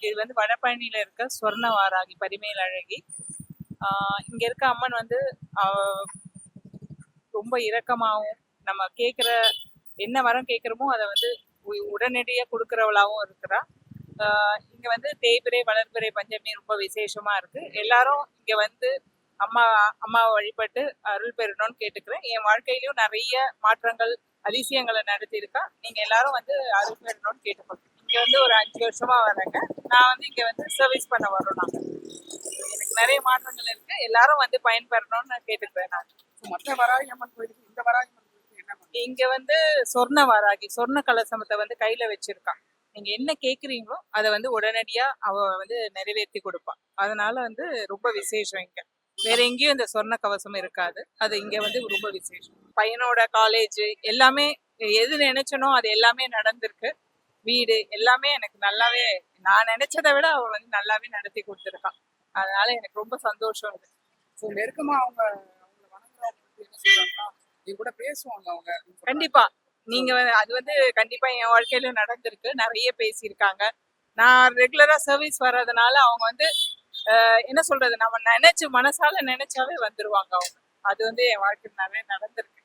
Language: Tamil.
இது வந்து வடபழனியில இருக்க சொர்ண வாராகி பரிமேல் அழகி. இங்க இருக்க அம்மன் வந்து ரொம்ப இரக்கமாகவும் நம்ம கேட்குற என்ன வரம் கேட்குறோமோ அதை வந்து உடனடியாக கொடுக்குறவளாகவும் இருக்கிறா. இங்க வந்து தேய்பிறை வளர்பிறை பஞ்சமி ரொம்ப விசேஷமா இருக்கு. எல்லாரும் இங்க வந்து அம்மாவை வழிபட்டு அருள் பெறணும்னு கேட்டுக்கிறேன். என் வாழ்க்கையிலயும் நிறைய மாற்றங்கள் அதிசயங்களை நடத்தியிருக்கா. நீங்க எல்லாரும் வந்து அருள் பெறணும்னு கேட்டுக்கொள்றேன். இங்க வந்து ஒரு 5 வருஷமா வரேங்க. நான் வந்து இங்க வந்து சர்வீஸ் பண்ண வரோம். நாங்க எனக்கு நிறைய மாற்றங்கள் இருக்கு. எல்லாரும் வந்து பயன்பெறணும்னு கேட்டுக்கிறேன். நான் மற்ற வராகி அம்மன் கோயிலுக்கு இந்த வராகி அம்மன் கோயிலுக்கு என்ன இங்க வந்து சொர்ண வாராகி சொர்ண கலசமத்தை வந்து கையில வச்சிருக்கான். நீங்க என்ன கேக்குறீங்களோ அதை வந்து உடனடியா அவ வந்து நிறைவேற்றி கொடுப்பா. அதனால வந்து ரொம்ப விசேஷம் இங்க. வேற எங்கேயும் இந்த சொர்ண கவசம் இருக்காது. அது இங்க வந்து ரொம்ப விசேஷம். பையனோட காலேஜ் எல்லாமே எது நினைச்சனோ அது எல்லாமே நடந்திருக்கு. வீடு எல்லாமே எனக்கு நல்லாவே நான் நினைச்சதை விட அவ வந்து நல்லாவே நடத்தி கொடுத்துருக்கான். அதனால எனக்கு ரொம்ப சந்தோஷம் இருக்கு. நெருக்கமா அவங்க வணங்குறவங்களுக்கு என்ன சொல்றாங்கன்னா என் கூட பேசுவாங்க அவங்க. கண்டிப்பா நீங்க அது வந்து கண்டிப்பா என் வாழ்க்கையில நடந்திருக்கு. நிறைய பேசியிருக்காங்க. நான் ரெகுலரா சர்வீஸ் வர்றதுனால அவங்க வந்து என்ன சொல்றது, நம்ம நினைச்சு மனசால நினைச்சாவே வந்துருவாங்க அவங்க. அது வந்து என் வாழ்க்கையில் நிறைய நடந்திருக்கு.